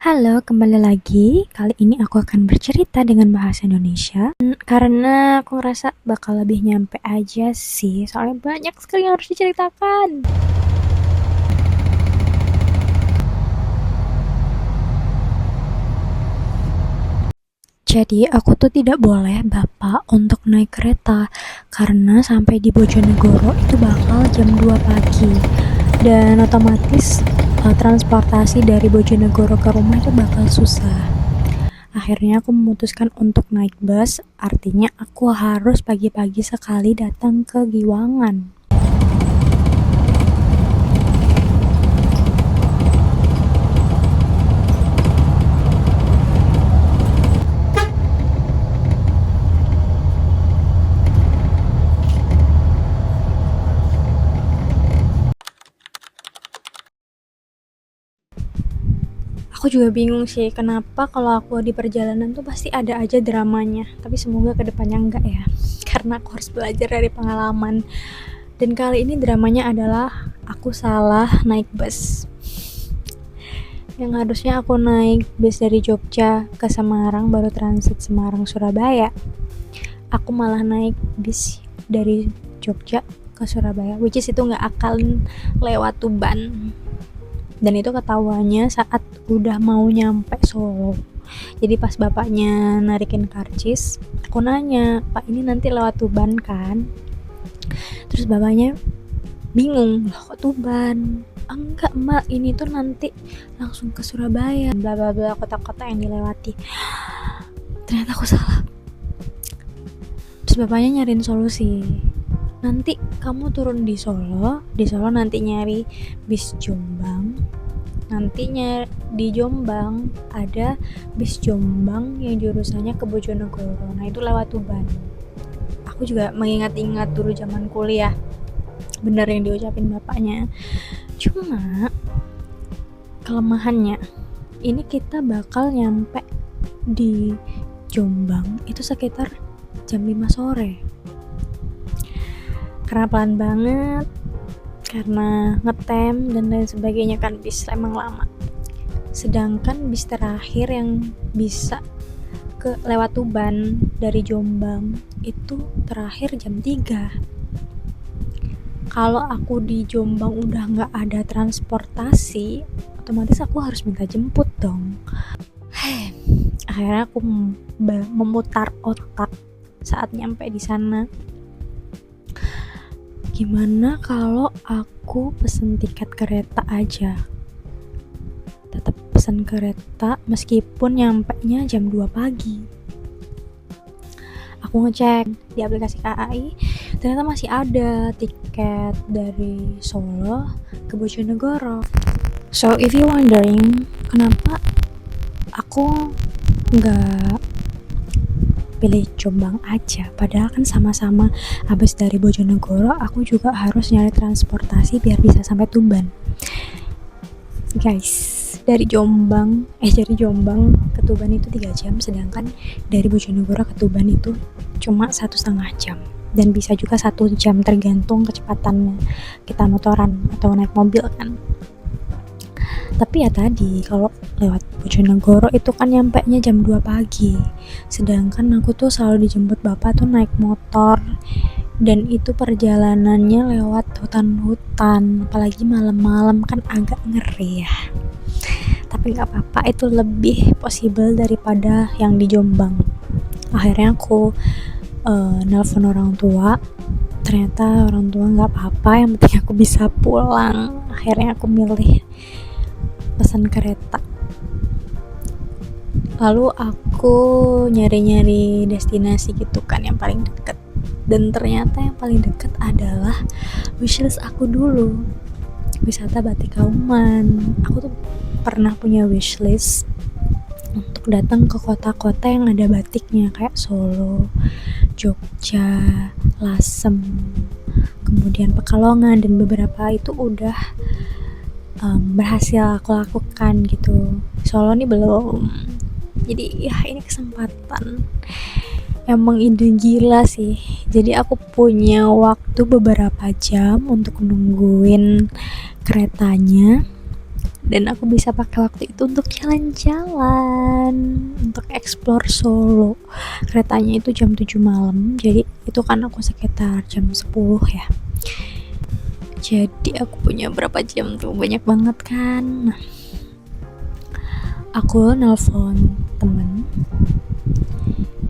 Halo, kembali lagi. Kali ini aku akan bercerita dengan bahasa Indonesia karena aku ngerasa bakal lebih nyampe aja sih, soalnya banyak sekali yang harus diceritakan. Jadi aku tuh tidak boleh bapak untuk naik kereta karena sampai di Bojonegoro itu bakal jam 2 pagi dan otomatis transportasi dari Bojonegoro ke rumah itu bakal susah. Akhirnya aku memutuskan untuk naik bus, artinya aku harus pagi-pagi sekali datang ke Giwangan. Aku juga bingung sih kenapa kalau aku di perjalanan tuh pasti ada aja dramanya, tapi semoga kedepannya enggak ya, karena aku harus belajar dari pengalaman. Dan kali ini dramanya adalah aku salah naik bus. Yang harusnya aku naik bus dari Jogja ke Semarang baru transit Semarang Surabaya, aku malah naik bis dari Jogja ke Surabaya, which is itu nggak akan lewat Tuban. Dan itu ketahuannya saat udah mau nyampe Solo. Jadi pas bapaknya narikin karcis, aku nanya, Pak ini nanti lewat Tuban kan? Terus bapaknya bingung, loh kok Tuban? Enggak mbak, ini tuh nanti langsung ke Surabaya, bla bla bla, kota-kota yang dilewati. Ternyata aku salah. Terus bapaknya nyariin solusi, nanti kamu turun di Solo nanti nyari bis Jombang, nantinya di Jombang ada bis Jombang yang jurusannya ke Bojonegoro, nah itu lewat Tuban. Aku juga mengingat-ingat dulu zaman kuliah, bener yang diucapin bapaknya. Cuma kelemahannya, ini kita bakal nyampe di Jombang itu sekitar jam 5 sore. Karena pelan banget, karena ngetem dan lain sebagainya kan, bis emang lama. Sedangkan bis terakhir yang bisa ke lewat Tuban dari Jombang itu terakhir jam 3. Kalau aku di Jombang udah nggak ada transportasi, otomatis aku harus minta jemput dong. Akhirnya aku memutar otak saat nyampe di sana. Gimana kalau aku pesen tiket kereta aja? Tetap pesen kereta meskipun nyampenya jam 2 pagi. Aku ngecek di aplikasi KAI, ternyata masih ada tiket dari Solo ke Bojonegoro. So if you wondering kenapa aku nggak pilih Jombang aja, padahal kan sama-sama habis dari Bojonegoro, aku juga harus nyari transportasi biar bisa sampai Tuban. Guys, dari Jombang ke Tuban itu 3 jam, sedangkan dari Bojonegoro ke Tuban itu cuma 1,5 jam, dan bisa juga 1 jam tergantung kecepatannya kita motoran atau naik mobil kan. Tapi ya tadi, kalau lewat Bojonegoro itu kan nyampenya jam 2 pagi, sedangkan aku tuh selalu dijemput bapak tuh naik motor, dan itu perjalanannya lewat hutan-hutan, apalagi malam-malam kan agak ngeri ya. Tapi gak apa-apa, itu lebih possible daripada yang di Jombang. Akhirnya aku nelpon orang tua, ternyata orang tua gak apa-apa, yang penting aku bisa pulang. Akhirnya aku milih pesan kereta. Lalu aku nyari-nyari destinasi gitu kan yang paling deket, dan ternyata yang paling deket adalah wishlist aku dulu, wisata Batik Kauman. Aku tuh pernah punya wishlist untuk datang ke kota-kota yang ada batiknya, kayak Solo, Jogja, Lasem, kemudian Pekalongan, dan beberapa itu udah berhasil aku lakukan gitu. Solo nih belum. Jadi ya ini kesempatan. Emang ide gila sih. Jadi aku punya waktu beberapa jam untuk nungguin keretanya. dan aku bisa pakai waktu itu untuk jalan-jalan, untuk explore Solo. Keretanya itu jam 7 malam, jadi itu kan aku sekitar jam 10 ya. Jadi aku punya berapa jam tuh, banyak banget kan. Nah, aku nelpon temen,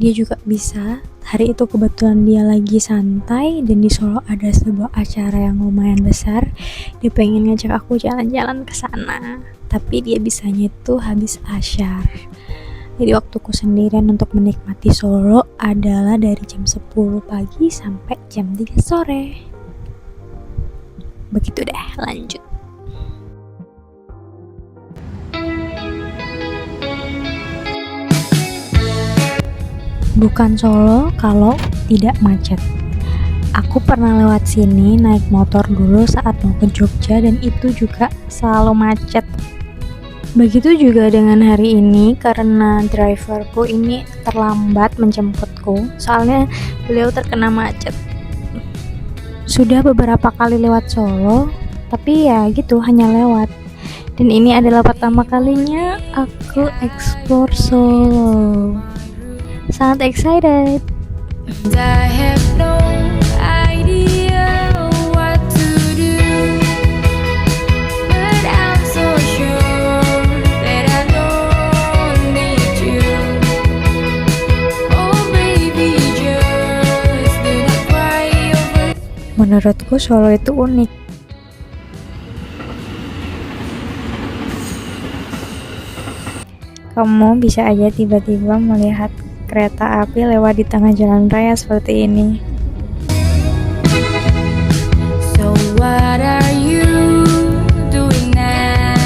dia juga bisa. Hari itu kebetulan dia lagi santai dan di Solo ada sebuah acara yang lumayan besar. Dia pengen ngajak aku jalan-jalan ke sana, tapi dia bisanya itu habis asyar. Jadi waktuku sendirian untuk menikmati Solo adalah dari jam 10 pagi sampai jam 3 sore. Begitu deh, lanjut. Bukan Solo kalau tidak macet. Aku pernah lewat sini naik motor dulu saat mau ke Jogja dan itu juga selalu macet. Begitu juga dengan hari ini karena driverku ini terlambat menjemputku, soalnya beliau terkena macet. Sudah beberapa kali lewat Solo, tapi ya gitu, hanya lewat. Dan ini adalah pertama kalinya aku explore Solo. Sangat excited. I have no idea what to do, but I'm so sure that I don't need you. Oh baby, just do not cry over. Menurutku Solo itu unik. Kamu bisa aja tiba-tiba melihat kereta api lewat di tengah jalan raya seperti ini. So what are you doing now?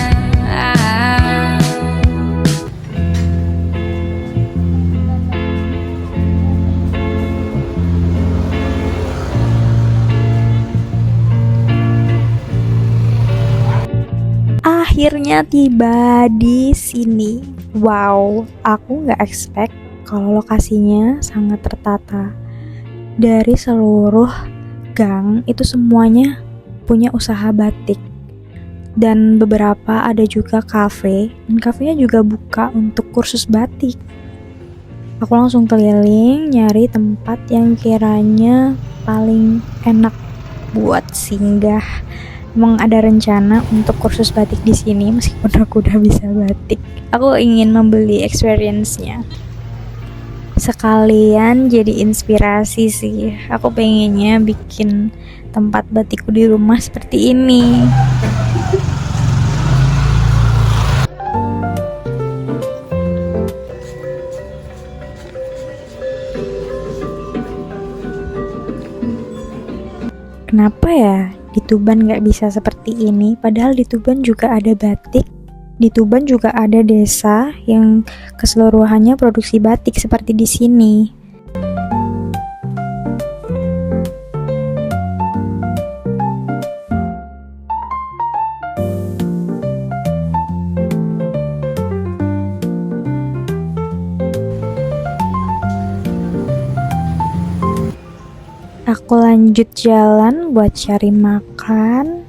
Akhirnya tiba di sini. Wow, aku nggak expect kalau lokasinya sangat tertata. Dari seluruh gang itu semuanya punya usaha batik. Dan beberapa ada juga kafe, dan kafenya juga buka untuk kursus batik. Aku langsung keliling nyari tempat yang kiranya paling enak buat singgah. Emang ada rencana untuk kursus batik di sini meskipun aku udah bisa batik. Aku ingin membeli experience-nya. Sekalian jadi inspirasi sih. Aku pengennya bikin tempat batikku di rumah seperti ini. Kenapa ya di Tuban gak bisa seperti ini? Padahal di Tuban juga ada batik. Di Tuban juga ada desa yang keseluruhannya produksi batik seperti di sini. Aku lanjut jalan buat cari makan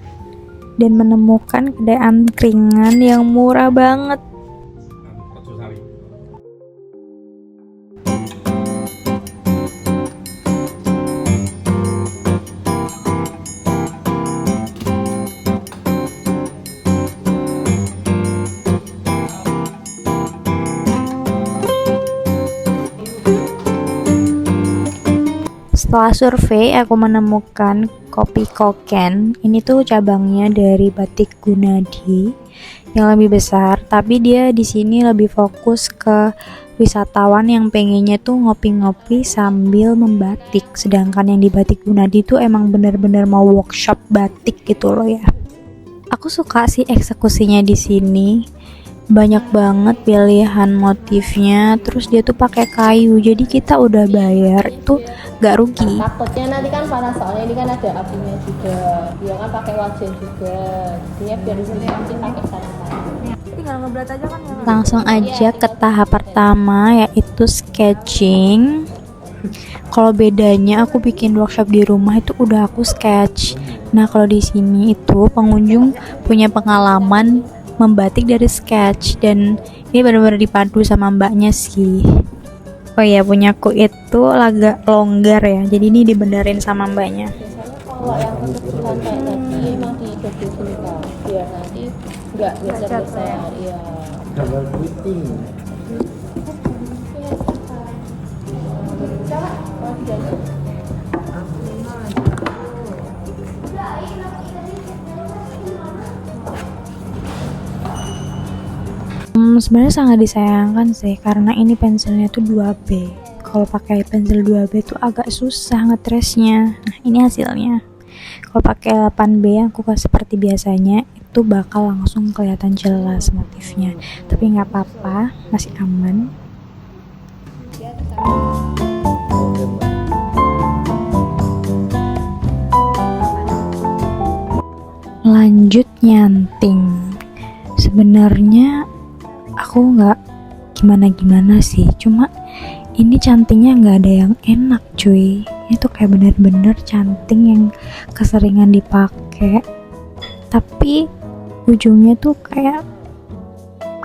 dan menemukan kedai angkringan yang murah banget. Setelah survei, aku menemukan Kopi Koken. Ini tuh cabangnya dari Batik Gunadi yang lebih besar, tapi dia di sini lebih fokus ke wisatawan yang pengennya tuh ngopi-ngopi sambil membatik. Sedangkan yang di Batik Gunadi tuh emang bener-bener mau workshop batik gitu loh ya. Aku suka sih eksekusinya di sini. Banyak banget pilihan motifnya, terus dia tuh pakai kayu, jadi kita udah bayar itu gak rugi. Takutnya nanti kan panas, soalnya ini kan ada apinya juga, dia kan pakai wajan juga, jadinya biar disinfeksi pakai sanitizer. Tinggal ngeblat aja kan ya. Langsung aja ke tahap pertama, yaitu sketching. Kalau bedanya aku bikin workshop di rumah itu udah aku sketch. Nah kalau di sini itu pengunjung punya pengalaman membatik dari sketch, dan ini benar-benar dipadu sama mbaknya sih. Oh iya, punyaku itu agak longgar ya, jadi ini dibenerin sama mbaknya. Biasanya kalau yang kekecilan kayak tadi emang digedein Kak, biar nanti nggak geser-geser. Iya. Double tweeting. Sebenarnya sangat disayangkan sih, karena ini pensilnya tuh 2B. Kalau pakai pensil 2B tuh agak susah ngetresnya. Nah, ini hasilnya. Kalau pakai 8B yang aku kasih seperti biasanya, itu bakal langsung kelihatan jelas motifnya. Tapi nggak apa-apa, masih aman. Lanjut nyanting. Sebenarnya aku nggak gimana-gimana sih, cuma ini cantingnya nggak ada yang enak cuy. Itu kayak bener-bener canting yang keseringan dipakai, tapi ujungnya tuh kayak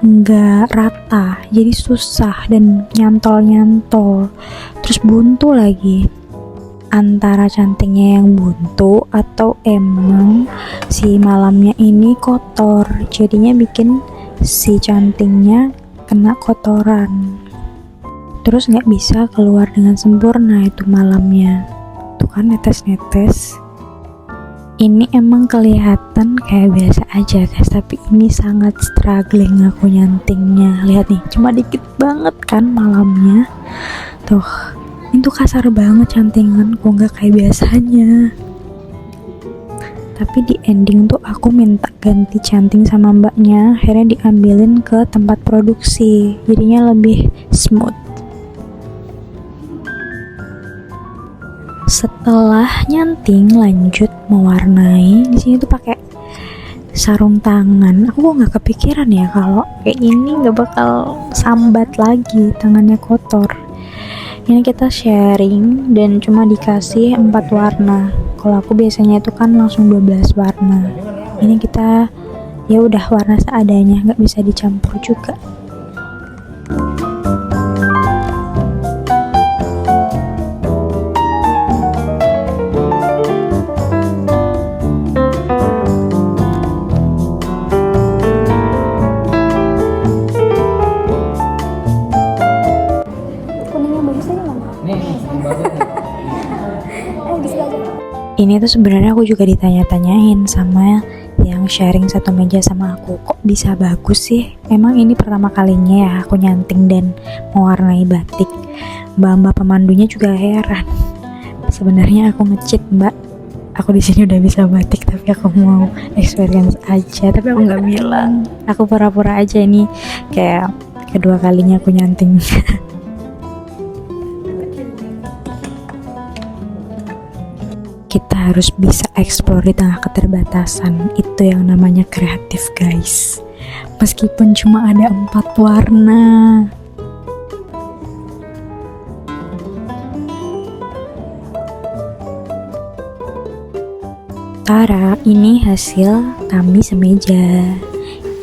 nggak rata, jadi susah dan nyantol-nyantol, terus buntu lagi. Antara cantingnya yang buntu atau emang si malamnya ini kotor, jadinya bikin si cantingnya kena kotoran, terus nggak bisa keluar dengan sempurna itu malamnya. Tuh kan netes-netes. Ini emang kelihatan kayak biasa aja guys, tapi ini sangat struggling aku nyantingnya. Lihat nih, cuma dikit banget kan malamnya. Tuh, itu kasar banget cantinganku, nggak kayak biasanya. Tapi di ending tuh aku minta ganti canting sama mbaknya, akhirnya diambilin ke tempat produksi, jadinya lebih smooth. Setelah nyanting, lanjut mewarnai. Di sini tuh pakai sarung tangan. Aku nggak kepikiran ya kalau kayak ini nggak bakal sambat lagi, tangannya kotor. Ini kita sharing dan cuma dikasih 4 warna. Kalau aku biasanya itu kan langsung 12 warna. Ini kita ya udah warna seadanya, nggak bisa dicampur juga. Ini tuh sebenarnya aku juga ditanya-tanyain sama yang sharing satu meja sama aku, kok bisa bagus sih? Emang ini pertama kalinya ya aku nyanting dan mewarnai batik. Mbak-mbak pemandunya juga heran. Sebenarnya aku nge-cheat mbak, aku di sini udah bisa batik tapi aku mau experience aja, tapi aku nggak bilang. Aku pura-pura aja, ini kayak kedua kalinya aku nyanting. Kita harus bisa eksplor di tengah keterbatasan. Itu yang namanya kreatif guys. Meskipun cuma ada 4 warna. Tara, ini hasil kami semeja.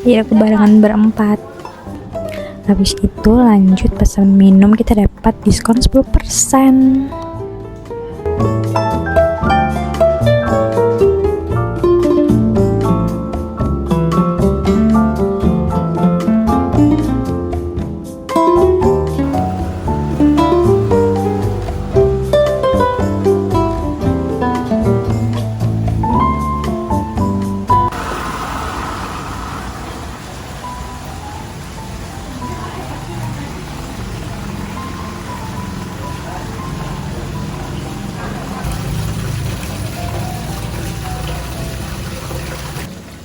Ya, kebarengan berempat. Habis itu lanjut pesan minum, kita dapat diskon 10%.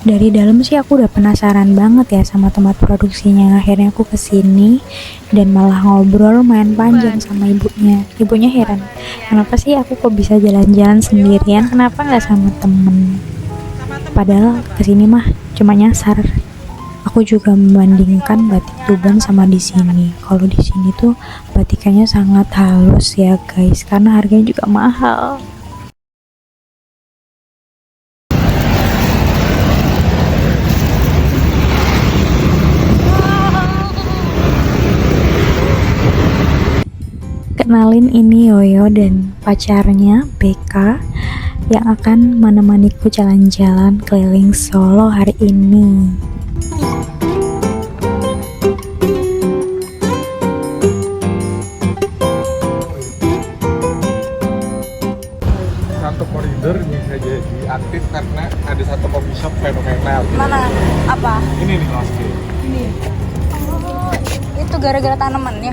Dari dalam sih aku udah penasaran banget ya sama tempat produksinya. Akhirnya aku kesini dan malah ngobrol main panjang sama ibunya. Ibunya heran, kenapa sih aku kok bisa jalan-jalan sendirian, kenapa nggak sama temen? Padahal kesini mah cuma nyasar. Aku juga membandingkan batik Tuban sama di sini. Kalau di sini tuh batikannya sangat halus ya guys, karena harganya juga mahal. Kenalin, ini Yoyo dan pacarnya BK yang akan menemaniku jalan-jalan keliling Solo hari ini. Satu koridor bisa jadi aktif karena ada satu coffee shop fenomenal. Mana? Apa? Ini nih Kelas G. Oh, itu gara-gara tanamannya.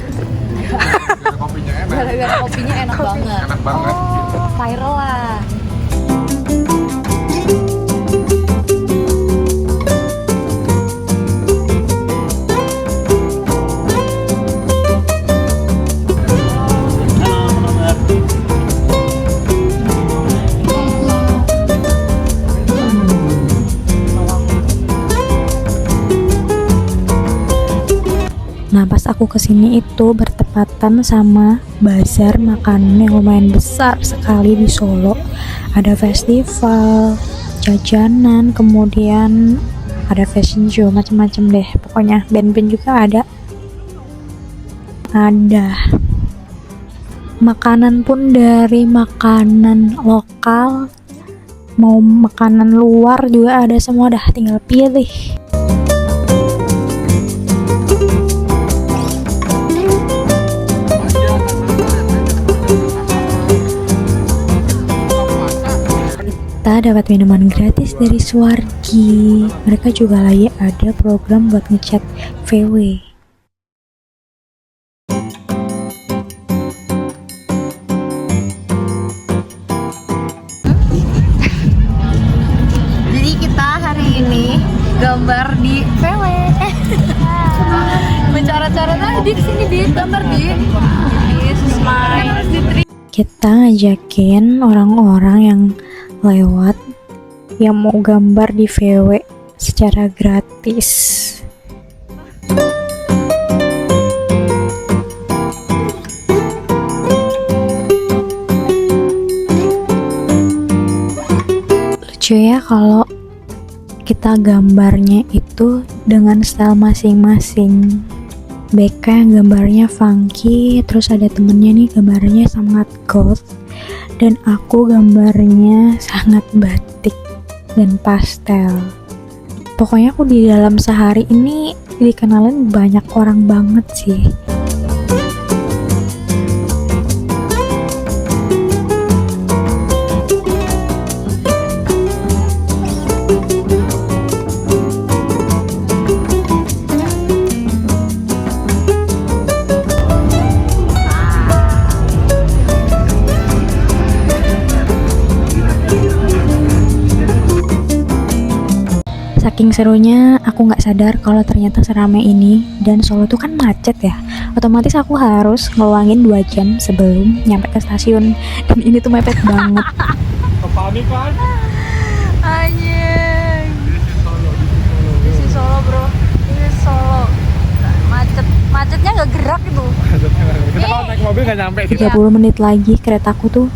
Kopinya enak. Gara-gara kopinya enak banget. Enak banget. Viral lah. Nah, pas aku kesini itu bertepatan sama bazar makanan yang lumayan besar sekali di Solo. Ada festival, jajanan, kemudian ada fashion show, macem-macem deh. Pokoknya band-band juga ada. Ada makanan pun dari makanan lokal, mau makanan luar juga ada semua, dah tinggal pilih. Kita dapat minuman gratis dari Suwargi. Mereka juga lagi ada program buat ngechat VW. Jadi kita hari ini gambar di VW. Mencara-cara di sini di gambar di Smile. Kita ngajakin orang-orang yang lewat yang mau gambar di VW secara gratis. Lucu ya kalau kita gambarnya itu dengan style masing-masing. BK yang gambarnya funky, terus ada temennya nih gambarnya sangat goth, dan aku gambarnya sangat batik dan pastel. Pokoknya aku di dalam sehari ini dikenalin banyak orang banget sih. Saking serunya, aku nggak sadar kalau ternyata seramai ini, dan Solo tuh kan macet ya. Otomatis aku harus ngeluangin 2 jam sebelum nyampe ke stasiun, dan ini tuh mepet banget. Kepanik kan? Anjing. Di Solo bro. Ini Solo. Macetnya nggak gerak itu. Kita kalau naik mobil nggak nyampe sih. 30 menit lagi keretaku tuh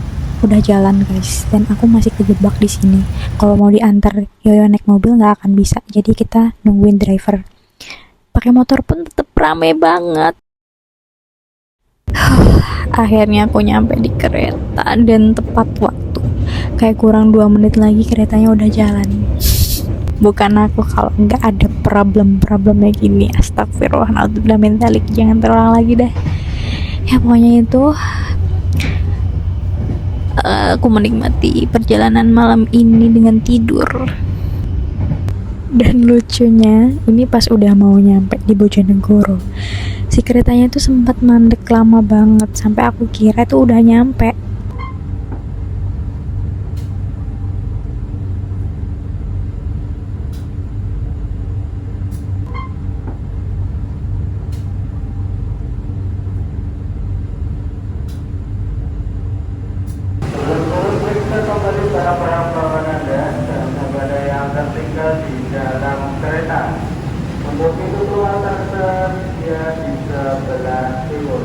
udah jalan guys, dan aku masih kejebak di sini. Kalau mau diantar Yoyo naik mobil nggak akan bisa, jadi kita nungguin driver. Pakai motor pun tetap rame banget. Akhirnya aku nyampe di kereta dan tepat waktu. Kayak kurang 2 menit lagi keretanya udah jalan. Bukan aku kalau nggak ada problem-problemnya gini. Astagfirullah, naudzubillah min dzalik, jangan terulang lagi deh. Ya pokoknya itu aku menikmati perjalanan malam ini dengan tidur. Dan lucunya, ini pas udah mau nyampe di Bojonegoro, si keretanya tuh sempat mandek lama banget sampai aku kira tuh udah nyampe. Periksa kembali barang-barang bawaan Anda dan kepada yang tertinggal di dalam kereta. Untuk pintu keluar tersedia di sebelah timur.